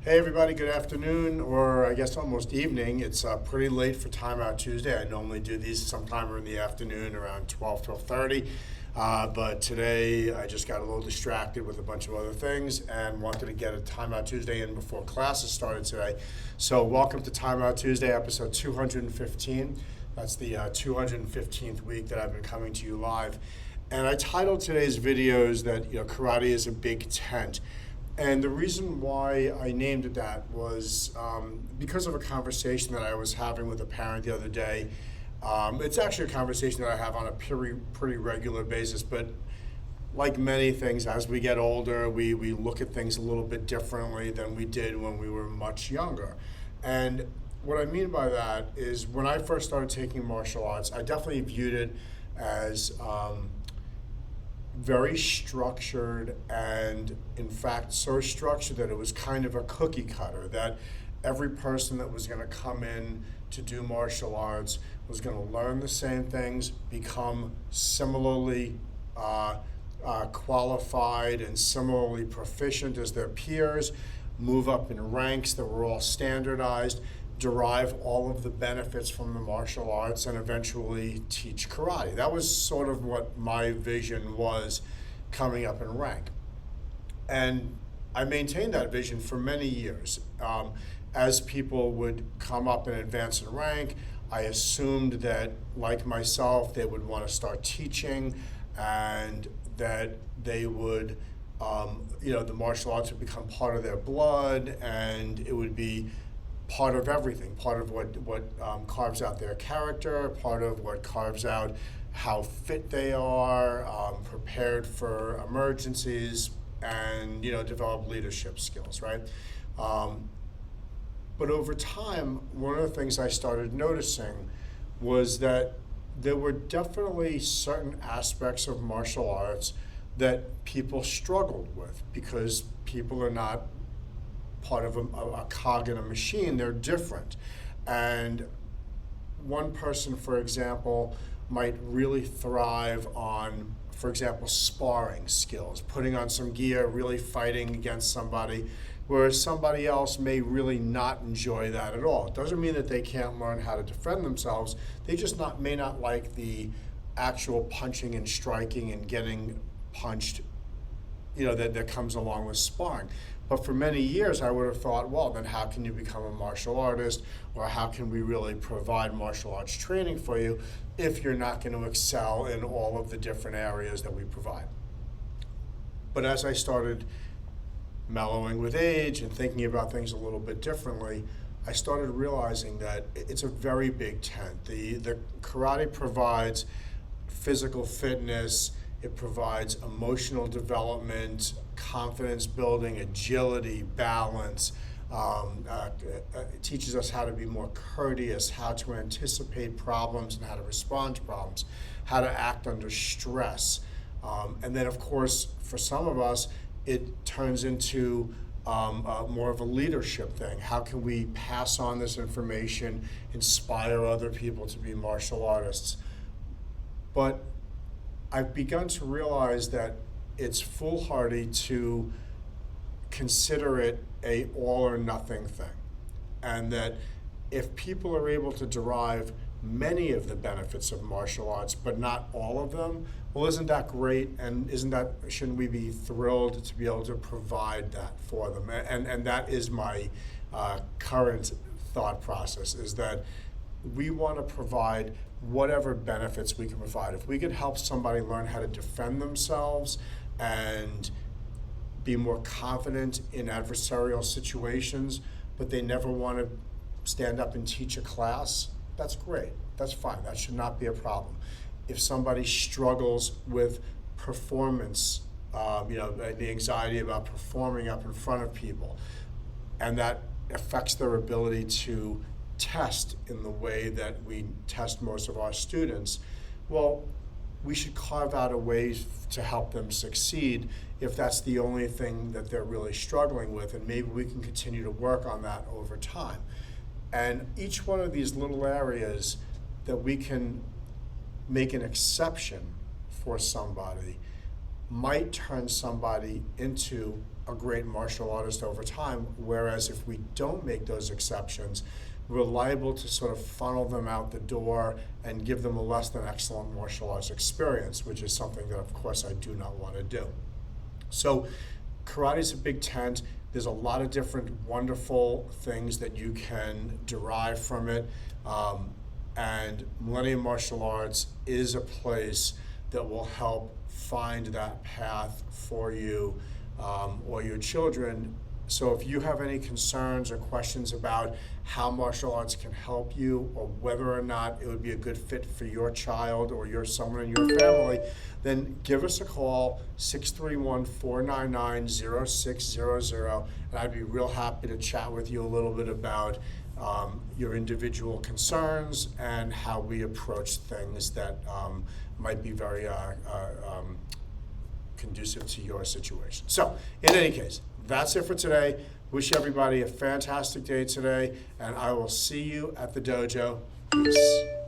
Hey everybody, good afternoon, or I guess almost evening. It's pretty late for Time Out Tuesday. I normally do these sometime in the afternoon around 12:30. But today I just got a little distracted with a bunch of other things and wanted to get a Time Out Tuesday in before classes started today. So welcome to Time Out Tuesday, episode 215. That's the 215th week that I've been coming to you live. And I titled today's videos that karate is a big tent. And the reason why I named it that was because of a conversation that I was having with a parent the other day. It's actually a conversation that I have on a pretty regular basis, but like many things, as we get older, we look at things a little bit differently than we did when we were much younger. And what I mean by that is when I first started taking martial arts, I definitely viewed it as very structured, and in fact so structured that it was kind of a cookie cutter, that every person that was going to come in to do martial arts was going to learn the same things, become similarly qualified and similarly proficient as their peers, move up in ranks that were all standardized, derive all of the benefits from the martial arts, and eventually teach karate. That was sort of what my vision was coming up in rank. And I maintained that vision for many years. As people would come up and advance in rank, I assumed that, like myself, they would want to start teaching and that they would, the martial arts would become part of their blood, and it would be part of everything, part of what carves out their character, part of what carves out how fit they are, prepared for emergencies, and develop leadership skills, right? But over time, one of the things I started noticing was that there were definitely certain aspects of martial arts that people struggled with because people are not part of a cog in a machine. They're different. And one person, for example, might really thrive on, for example, sparring skills, putting on some gear, really fighting against somebody, whereas somebody else may really not enjoy that at all. It doesn't mean that they can't learn how to defend themselves. They just may not like the actual punching and striking and getting punched, that comes along with sparring. But for many years, I would have thought, well, then how can you become a martial artist, or how can we really provide martial arts training for you if you're not going to excel in all of the different areas that we provide? But as I started mellowing with age and thinking about things a little bit differently, I started realizing that it's a very big tent. The karate provides physical fitness, it provides emotional development, confidence building, agility, balance. It teaches us how to be more courteous, how to anticipate problems and how to respond to problems, how to act under stress. And then, of course, for some of us, it turns into more of a leadership thing. How can we pass on this information, inspire other people to be martial artists? But I've begun to realize that it's foolhardy to consider it a all or nothing thing. And that if people are able to derive many of the benefits of martial arts, but not all of them, well, isn't that great? And shouldn't we be thrilled to be able to provide that for them? And that is my current thought process, is that we want to provide whatever benefits we can provide. If we could help somebody learn how to defend themselves and be more confident in adversarial situations, but they never want to stand up and teach a class, that's great. That's fine. That should not be a problem. If somebody struggles with performance, the anxiety about performing up in front of people, and that affects their ability to test in the way that we test most of our students, well, we should carve out a way to help them succeed if that's the only thing that they're really struggling with, and maybe we can continue to work on that over time. And each one of these little areas that we can make an exception for somebody might turn somebody into a great martial artist over time, whereas if we don't make those exceptions, we're liable to sort of funnel them out the door and give them a less than excellent martial arts experience, which is something that, of course, I do not want to do. So karate is a big tent. There's a lot of different wonderful things that you can derive from it. And Millennium Martial Arts is a place that will help find that path for you or your children. So if you have any concerns or questions about how martial arts can help you, or whether or not it would be a good fit for your child or someone in your family, then give us a call, 631-499-0600, and I'd be real happy to chat with you a little bit about your individual concerns and how we approach things that might be very conducive to your situation. So, in any case, that's it for today. Wish everybody a fantastic day today, and I will see you at the dojo. Peace.